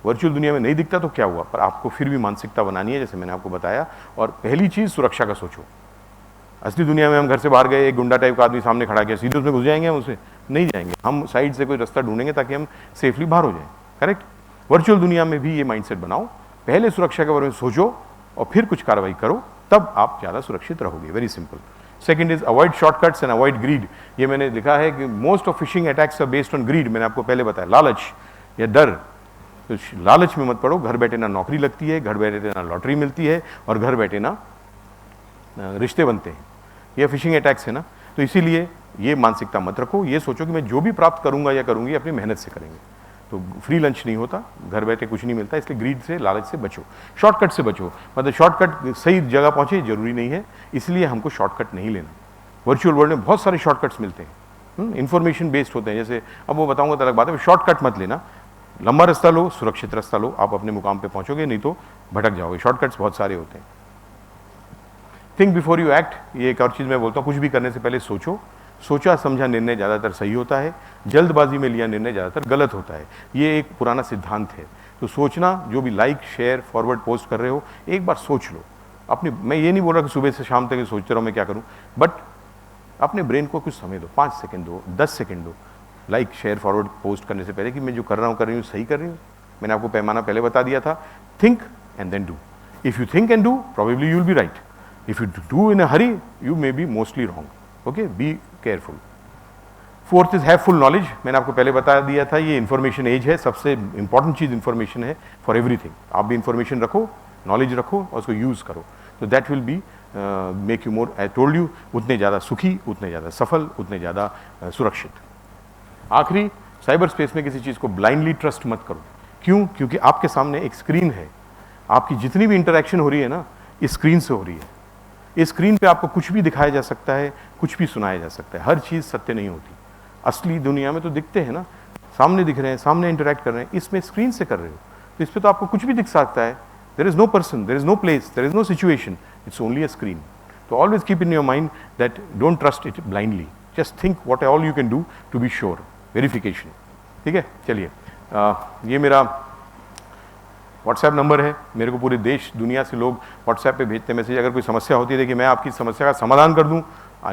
वर्चुअल दुनिया में नहीं दिखता तो क्या हुआ, पर आपको फिर भी मानसिकता बनानी है, जैसे मैंने आपको बताया। और पहली चीज़ सुरक्षा का सोचो। असली दुनिया में हम घर से बाहर गए, एक गुंडा टाइप का आदमी सामने खड़ा किया, सीधे उसमें घुस जाएंगे? हम उसे नहीं जाएंगे, हम साइड से कोई रास्ता ढूंढेंगे ताकि हम सेफली बाहर हो जाएं, करेक्ट। वर्चुअल दुनिया में भी ये माइंडसेट बनाओ, पहले सुरक्षा के बारे में सोचो और फिर कुछ कार्रवाई करो, तब आप ज़्यादा सुरक्षित रहोगे। Very simple. Second is avoid shortcuts and avoid greed. ये मैंने लिखा है कि most of phishing attacks are based on greed. मैंने आपको पहले बताया, लालच या डर। तो लालच में मत पड़ो। घर बैठे ना नौकरी लगती है, घर बैठे ना लॉटरी मिलती है, और घर बैठे ना रिश्ते बनते हैं। ये फिशिंग अटैक्स है ना। तो इसीलिए ये मानसिकता मत रखो। ये सोचो कि मैं जो भी प्राप्त करूंगा या करूंगी अपनी मेहनत से करेंगे। तो फ्री लंच नहीं होता, घर बैठे कुछ नहीं मिलता, इसलिए ग्रीड से, लालच से बचो, शॉर्टकट से बचो। मतलब शॉर्टकट सही जगह पहुंचे जरूरी नहीं है, इसलिए हमको शॉर्टकट नहीं लेना। वर्चुअल वर्ल्ड में बहुत सारे शॉर्टकट्स मिलते हैं, इंफॉर्मेशन बेस्ड होते हैं। जैसे अब वो बताऊंगा तो अलग बात है, शॉर्टकट मत लेना। लंबा रास्ता लो, सुरक्षित रास्ता लो, आप अपने मुकाम पे पहुंचोगे, नहीं तो भटक जाओगे। शॉर्टकट्स बहुत सारे होते हैं। थिंक बिफोर यू एक्ट, ये एक और चीज़ मैं बोलता हूँ, कुछ भी करने से पहले सोचो। सोचा समझा निर्णय ज़्यादातर सही होता है, जल्दबाजी में लिया निर्णय ज़्यादातर गलत होता है। ये एक पुराना सिद्धांत है। तो सोचना, जो भी लाइक, शेयर, फॉरवर्ड पोस्ट कर रहे हो, एक बार सोच लो अपनी। मैं ये नहीं बोल रहा कि सुबह से शाम तक सोचते रहो मैं क्या करूँ, बट अपने ब्रेन को कुछ समय दो, 5 सेकेंड दो, 10 सेकेंड दो, लाइक, शेयर, फॉरवर्ड पोस्ट करने से पहले, कि मैं जो कर रहा हूँ सही कर रही हूँ। मैंने आपको पैमाना पहले बता दिया था, think and then do. If you think and do, probably you will be right. If you do in a hurry, you may be mostly wrong. Okay, be careful. Fourth is have full knowledge. मैंने आपको पहले बता दिया था, ये information as है, सबसे important चीज इन्फॉर्मेशन है फॉर एवरीथिंग। आप भी इन्फॉर्मेशन रखो, नॉलेज रखो और उसको यूज करो, तो that will be make you more, I told you, उतने ज़्यादा सुखी, उतने ज़्यादा सफल, उतने ज़्यादा सुरक्षित। आखिरी, साइबर स्पेस में किसी चीज़ को ब्लाइंडली ट्रस्ट मत करो। क्यों? क्योंकि आपके सामने एक स्क्रीन है, आपकी जितनी भी इंटरेक्शन हो रही है ना, इस स्क्रीन से हो रही है। इस स्क्रीन पे आपको कुछ भी दिखाया जा सकता है, कुछ भी सुनाया जा सकता है, हर चीज़ सत्य नहीं होती। असली दुनिया में तो दिखते हैं ना, सामने दिख रहे हैं, सामने इंटरेक्ट कर रहे हैं, इसमें स्क्रीन से कर रहे हो, तो इस पर तो आपको कुछ भी दिख सकता है। There is no person, there is no place, there is no situation, it's only a screen. तो always keep in your mind that don't trust it blindly, just think what all you can do to be sure. Verification, ठीक है। चलिए, ये मेरा WhatsApp number है। मेरे को पूरे देश दुनिया से लोग व्हाट्सएप पे भेजते हैं मैसेज। अगर कोई समस्या होती है, देखिए मैं आपकी समस्या का समाधान कर दूं,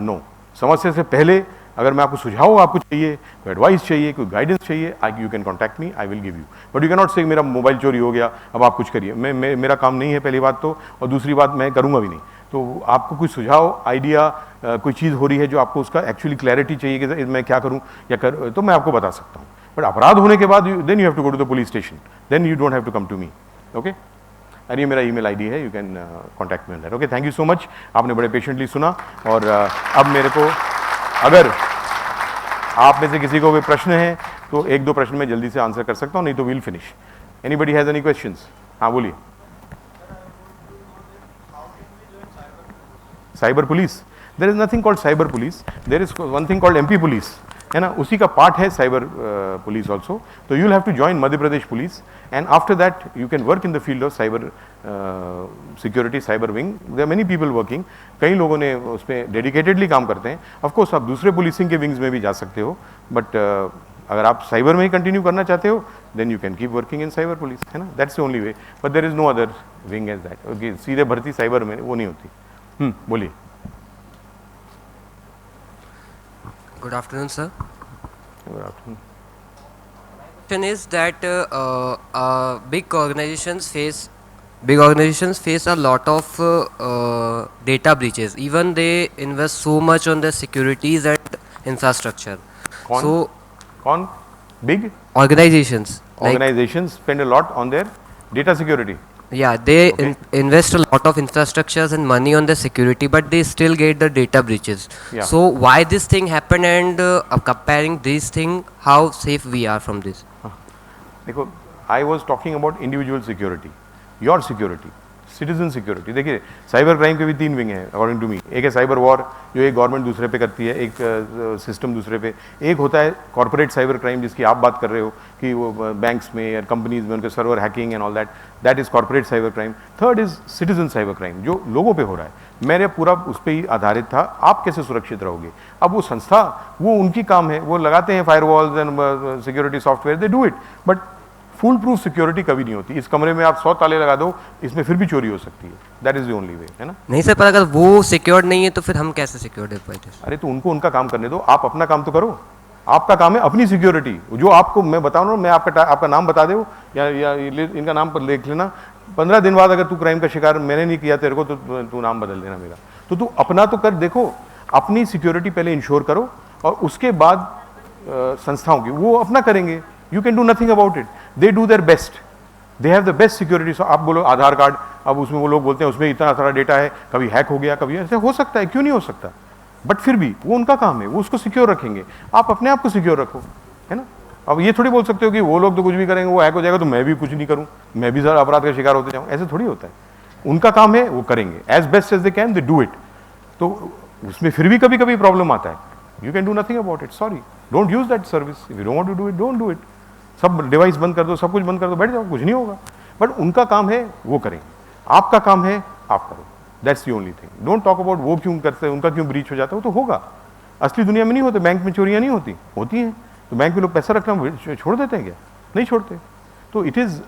नो। समस्या से पहले अगर मैं आपको सुझाव आपको चाहिए, कोई एडवाइस चाहिए, कोई गाइडेंस चाहिए, you can contact me, I will give you. But you can not से मेरा मोबाइल चोरी हो गया, अब आप कुछ करिए। मेरा काम नहीं है, पहली बात तो, और दूसरी बात मैं करूंगा भी नहीं। तो आपको कोई सुझाव, आइडिया, कोई चीज़ हो रही है जो आपको उसका एक्चुअली क्लैरिटी चाहिए कि मैं क्या करूं या कर, तो मैं आपको बता सकता हूं। बट अपराध होने के बाद then you have to go to the police station, then you don't have to come to me. Okay, और ये मेरा ईमेल आईडी है, you can contact me on that. Okay, thank you so much, आपने बड़े patiently सुना। और अब मेरे को, अगर आप में से किसी को कोई प्रश्न है तो एक दो प्रश्न में जल्दी से आंसर कर सकता हूँ, नहीं तो will finish. Anybody has any questions? हाँ बोलिए। Cyber police, there is nothing called cyber police, there is one thing called MP police, है ना, उसी का पार्ट है साइबर पुलिस ऑल्सो। तो you will have to join Madhya Pradesh police and after that you can work in the field of cyber security, cyber wing. There are many people working, कई लोगों ने उसमें डेडिकेटेडली काम करते हैं। ऑफकोर्स आप दूसरे पुलिसिंग के विंग्स में भी जा सकते हो, बट अगर आप साइबर में ही कंटिन्यू करना चाहते हो then you can keep working in cyber police, है ना, that's the only way, but there is no other wing as that. Okay, सीधे भर्ती साइबर में वो नहीं होती। बोलिए। Good afternoon, sir. Good afternoon. Question is that big organizations face a lot of data breaches. Even they invest so much on their securities and infrastructure. कौन? So कौन? Big organizations, organizations spend a lot on their data security. yeah, they Okay. invest a lot of infrastructures and money on their security, but they still get the data breaches. Yeah. So why this thing happened, and comparing this thing, how safe we are from this? देखो, I was talking about individual security, your security, citizen security. देखिए, cyber crime के भी 3 wing हैं according to me. एक है cyber war, जो एक government दूसरे पे करती है, एक सिस्टम दूसरे पे। एक होता है कॉर्पोरेट साइबर क्राइम, जिसकी आप बात कर रहे हो कि वो बैंक्स में या कंपनीज में उनके server hacking and all that, that is corporate cyber crime. Third is citizen cyber crime, जो लोगों पे हो रहा है। मेरे पूरा उस पर ही आधारित था, आप कैसे सुरक्षित रहोगे। अब वो संस्था, वो उनकी काम है, वो लगाते हैं firewalls and security software, they do it, but full proof security कभी नहीं होती। इस कमरे में आप 100 ताले लगा दो, इसमें फिर भी चोरी हो सकती है। दैट इज द ओनली वे, है ना। नहीं सर, पर अगर वो सिक्योर नहीं है तो फिर हम कैसे सिक्योर दे पाएंगे? अरे तो उनको उनका काम करने दो, आप अपना काम तो करो। आपका काम है अपनी सिक्योरिटी, जो आपको मैं बता रहा हूँ। मैं आपका नाम बता दो या इनका नाम पर लिख लेना। 15 दिन बाद अगर तू क्राइम का शिकार मैंने नहीं किया तेरे को, तो तू नाम बदल देना मेरा। तो तू अपना तो कर, देखो अपनी सिक्योरिटी पहले इंश्योर करो, और उसके बाद संस्थाओं की वो अपना करेंगे। You can do nothing about it, they do their best, they have the best security. So आप बोलो आधार कार्ड, अब उसमें वो लोग बोलते हैं उसमें इतना सारा डेटा है, कभी हैक हो गया, कभी ऐसे हो सकता है, क्यों नहीं हो सकता। बट फिर भी वो उनका काम है, वो उसको सिक्योर रखेंगे। आप अपने आप को सिक्योर रखो, है ना। अब ये थोड़ी बोल सकते हो कि वो लोग तो कुछ भी करेंगे, वो हैक हो जाएगा तो मैं भी कुछ नहीं करूं, मैं भी ज़रा अपराध का शिकार होते जाऊं, ऐसे थोड़ी होता है। उनका काम है, वो करेंगे as best as they can, they do it. तो उसमें फिर भी कभी कभी प्रॉब्लम आता है, you can do nothing about it, sorry, don't use that service, if you don't want to do it, don't do it. सब डिवाइस बंद कर दो, सब कुछ बंद कर दो, बैठ जाओ, कुछ नहीं होगा। बट उनका काम है, वो करेंगे। आपका काम है, आप करो, that's the only thing. Don't talk about वो क्यों करते हैं, उनका क्यों ब्रीच हो जाता है, वो तो होगा। असली दुनिया में नहीं होते, बैंक में चोरियां नहीं होती, होती हैं। तो बैंक में लोग पैसा रखना छोड़ देते हैं क्या? नहीं छोड़ते। तो it is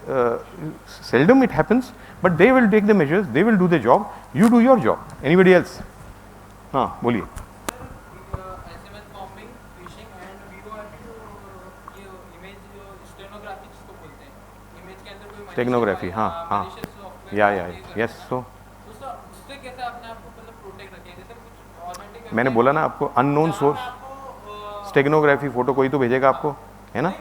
seldom it happens, but they will take the measures, they will do the job, you do your job. Anybody else? हाँ बोलिए। टेक्नोग्राफी, हाँ हाँ, या यस। सो मैंने बोला ना आपको, अननोन सोर्स स्टेगनोग्राफी फोटो कोई तो भेजेगा आपको, है ना।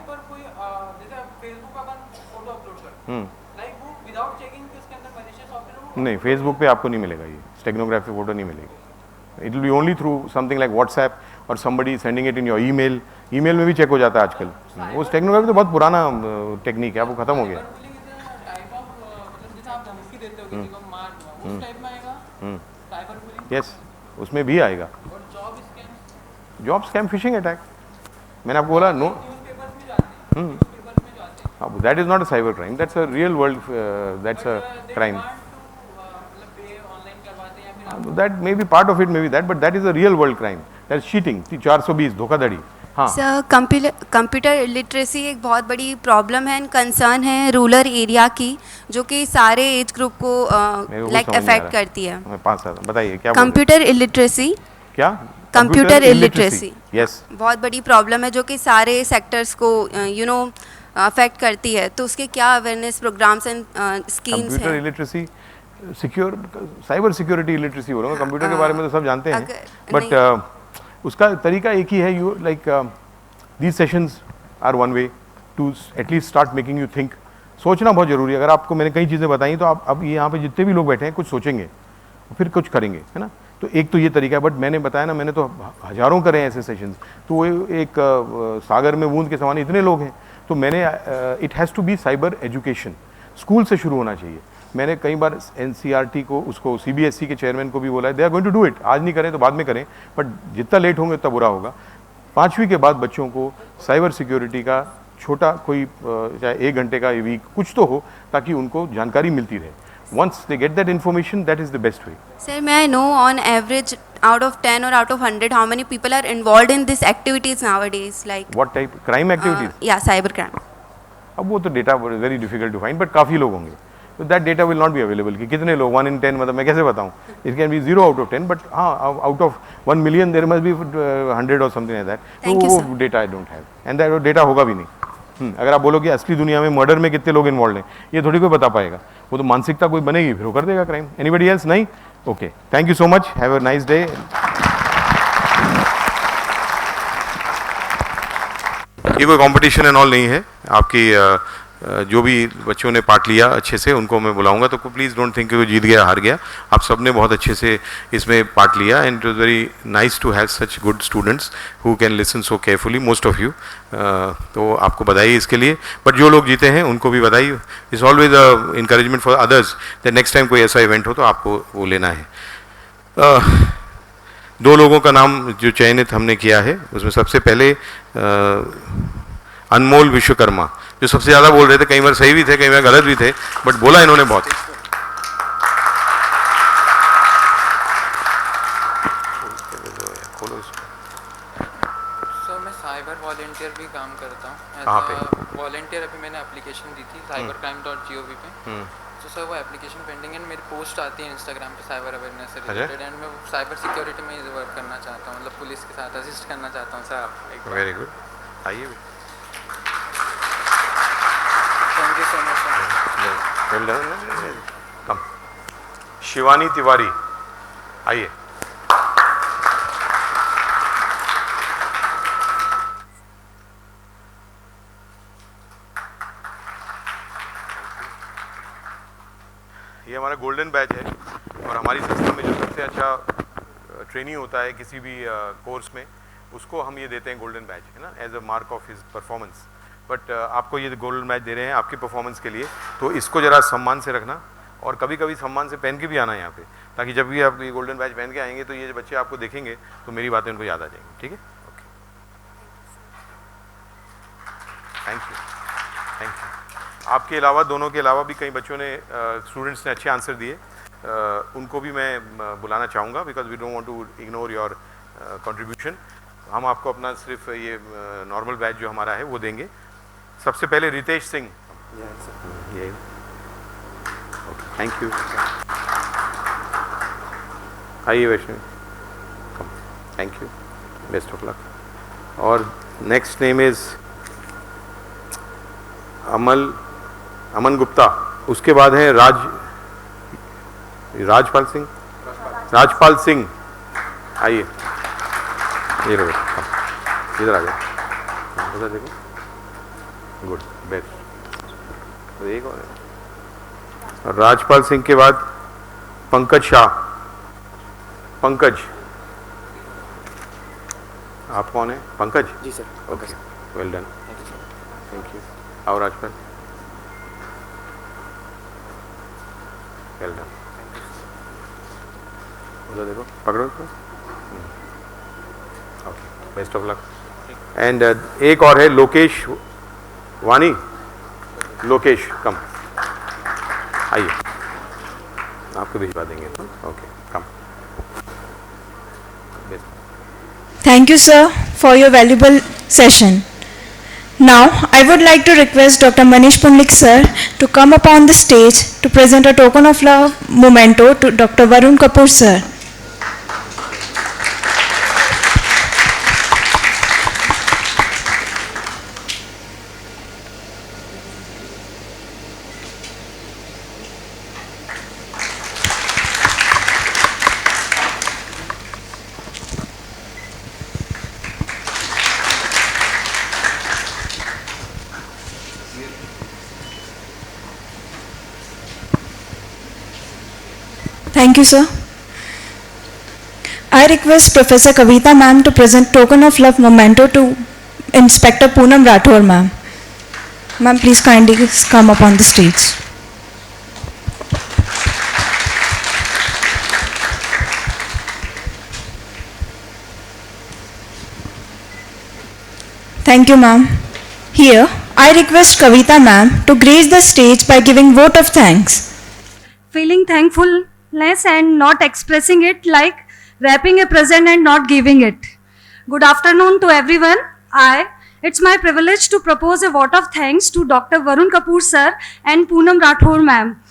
नहीं, फेसबुक पे आपको नहीं मिलेगा, ये स्टेगनोग्राफी फोटो नहीं मिलेगी। It will be only through something like WhatsApp और somebody sending it in your email. Email में भी चेक हो जाता है आजकल। वो स्टेगनोग्राफी तो बहुत पुराना टेक्निक है, आपको खत्म हो गया। यस, उसमें भी आएगा। जॉब स्कैम, फिशिंग अटैक, मैंने आपको बोला no. That is not a cyber crime, that's a real world, that's a crime. That may be part of it, may be that, but that is a real world crime, that is cheating, 420 धोखाधड़ी। हाँ sir, computer illiteracy एक बहुत बड़ी problem है and concern है rural area की, जो कि सारे एज ग्रुप को लाइक अफेक्ट करती है। बताइए क्या कंप्यूटर इलिटरेसी, क्या कंप्यूटर इलिटरेसी यस, बहुत बड़ी प्रॉब्लम है जो कि सारे सेक्टर्स को अफेक्ट करती है। तो उसके क्या अवेयरनेस प्रोग्राम्स एंड स्कीम्स हैं? Computer illiteracy secure cyber security literacy बोलूँगा, कंप्यूटर के बारे में तो सब जानते हैं, अगर बट उसका तरीका एक ही है, you like these sessions are one way to at least start making you think. सोचना बहुत जरूरी है। अगर आपको मैंने कई चीज़ें बताई तो आप अब यहाँ पे जितने भी लोग बैठे हैं कुछ सोचेंगे फिर कुछ करेंगे, है ना। तो एक तो ये तरीका है, बट मैंने बताया ना, मैंने तो हजारों करे ऐसे सेशंस, तो वो एक सागर में बूंद के समान इतने लोग हैं। तो मैंने it has to be cyber education, school से शुरू होना चाहिए। मैंने कई बार एनसीईआरटी को, उसको सीबीएसई के चेयरमैन को भी बोला है, they are going to do it, आज नहीं करें तो बाद में करें, बट जितना लेट होंगे उतना बुरा होगा। 5वीं के बाद बच्चों को साइबर सिक्योरिटी का छोटा कोई चाहे 1 घंटे का वीक कुछ तो हो, ताकि उनको जानकारी मिलती रहे। Once they get that information, that is the best way. Sir, may I know on average out of 10 or out of 100 how many people are involved in these activities nowadays, like What type? Crime activities? yeah, cyber crime. अब वो तो data very difficult to find, but काफ़ी लोग होंगे, तो that data will not be available कि कितने लोग 1 in 10, मतलब मैं कैसे बताऊँ। It can be 0 out of 10, but हाँ out of 1 million there must be 100 और something like that. Thank you, वो sir. Data I don't have, and that data होगा भी नहीं। अगर आप बोलो कि असली दुनिया में मर्डर में कितने लोग इन्वॉल्व हैं, ये थोड़ी कोई बता पाएगा। वो तो मानसिकता कोई बनेगी फिर वो कर देगा क्राइम। Anybody else? नहीं। Okay, thank you so much, have a nice day. ये कोई कंपटीशन एंड ऑल नहीं है। आपकी जो भी बच्चों ने पार्ट लिया अच्छे से उनको मैं बुलाऊंगा, तो प्लीज़ डोंट थिंक कि वो जीत गया हार गया। आप सब ने बहुत अच्छे से इसमें पार्ट लिया, and it was very nice to have such good students who can listen so carefully, most of you. तो आपको बधाई इसके लिए, बट जो लोग जीते हैं उनको भी बधाई। It's always a encouragement for others that next time कोई ऐसा इवेंट हो तो आपको वो लेना है। 2 लोगों का नाम जो चयनित हमने किया है, उसमें सबसे पहले अनमोल विश्वकर्मा, जो सबसे ज़्यादा बोल रहे थे, कई बार सही भी थे कई बार गलत भी थे, बट बोला इन्होंने बहुत। सर मैं साइबर वॉलेंटियर भी काम करता हूँ। कहाँ पे? वॉलेंटियर अभी मैंने एप्लीकेशन दी थी cybercrime.gov पे। तो सर वो एप्लीकेशन पेंडिंग है, मेरी पोस्ट आती है इंस्टाग्राम पे साइबर अवेयरनेस से रिलेटेड, एंड मैं साइबर सिक्योरिटी में वर्क करना चाहता हूँ, मतलब पुलिस के साथ असिस्ट करना चाहता हूँ सर। आप वेरी गुड, आइए। Thank you so much sir. Well done. Come, Shivani Tiwari, आइए। ये हमारा गोल्डन बैच है, और हमारी संस्था में जो सबसे अच्छा ट्रेनिंग होता है किसी भी कोर्स में, उसको हम ये देते हैं गोल्डन बैच, है ना, as a mark of his performance. But आपको ये गोल्डन बैच दे रहे हैं आपकी परफॉर्मेंस के लिए, तो इसको ज़रा सम्मान से रखना, और कभी कभी सम्मान से पहन के भी आना यहाँ पे, ताकि जब भी आप ये गोल्डन बैच पहन के आएंगे तो ये बच्चे आपको देखेंगे तो मेरी बातें उनको याद आ जाएंगी। ठीक है, okay, thank you, thank you. आपके अलावा, दोनों के अलावा भी कई बच्चों ने, स्टूडेंट्स ने अच्छे आंसर दिए, उनको भी मैं बुलाना चाहूँगा, because we don't want to ignore your contribution. हम आपको अपना सिर्फ ये नॉर्मल बैच जो हमारा है वो देंगे। सबसे पहले रितेश सिंह, ये ओके, थैंक यू। आइए Vaishnavi, come, thank you, best of luck. और next name is Aman Gupta, उसके बाद है राजपाल सिंह, आइए, ये लो, इधर आ जाओ, उधर देखो, गुड, बेस्ट। तो एक और है, राजपाल सिंह के बाद पंकज शाह। पंकज, आप कौन है? Pankaj ji sir. Okay, well done, thank you. आओ राजपाल, वेल डन। उधर देखो, पकड़ो इसको, okay, best of luck. And एक और है लोकेश वानी, लोकेश कम, आइए, आपको भिजवा देंगे। Okay, come. Thank you, sir, for your valuable session. Now, I would like to request Dr. Manish Punlik, sir, to come upon the stage to present a token of love memento to Dr. Varun Kapoor, sir. Thank you, sir. I request Professor Kavita ma'am to present token of love memento to Inspector Poonam Rathore ma'am. Ma'am, please kindly come up on the stage. Thank you, ma'am. Here, I request Kavita ma'am to grace the stage by giving vote of thanks. Feeling thankfulness and not expressing it, like wrapping a present and not giving it. Good afternoon to everyone. It's my privilege to propose a vote of thanks to Dr. Varun Kapoor sir and Poonam Rathore ma'am.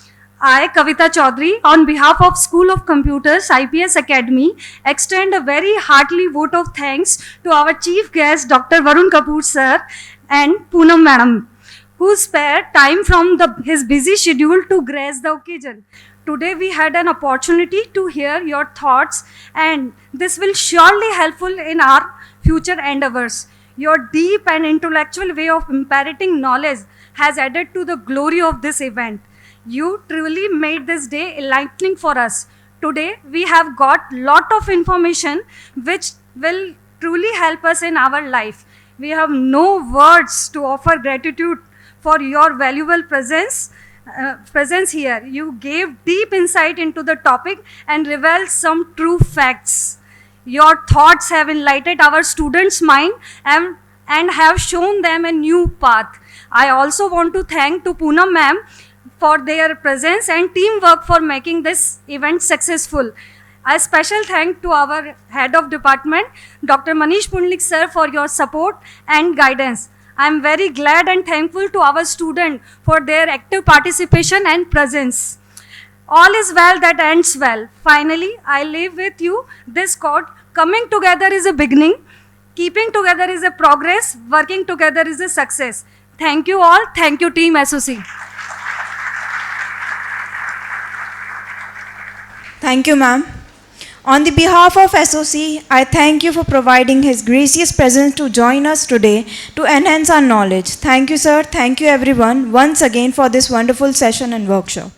I, Kavita Chaudhary, on behalf of School of Computers, IPS Academy, extend a very heartily vote of thanks to our chief guest, Dr. Varun Kapoor sir and Poonam madam, who spared time from his busy schedule to grace the occasion. Today we had an opportunity to hear your thoughts, and this will surely helpful in our future endeavors. Your deep and intellectual way of imparting knowledge has added to the glory of this event. You truly made this day enlightening for us. Today we have got lot of information which will truly help us in our life. We have no words to offer gratitude for your valuable presence here. You gave deep insight into the topic and revealed some true facts. Your thoughts have enlightened our students' mind and have shown them a new path. I also want to thank to Poonam ma'am for their presence and teamwork for making this event successful. A special thank to our head of department, Dr. Manish Pundlik sir, for your support and guidance. I am very glad and thankful to our students for their active participation and presence. All is well that ends well. Finally, I leave with you this quote: coming together is a beginning, keeping together is a progress, working together is a success. Thank you all. Thank you, Team SOC. Thank you, ma'am. On the behalf of SOC, I thank you for providing his gracious presence to join us today to enhance our knowledge. Thank you, sir. Thank you, everyone, once again for this wonderful session and workshop.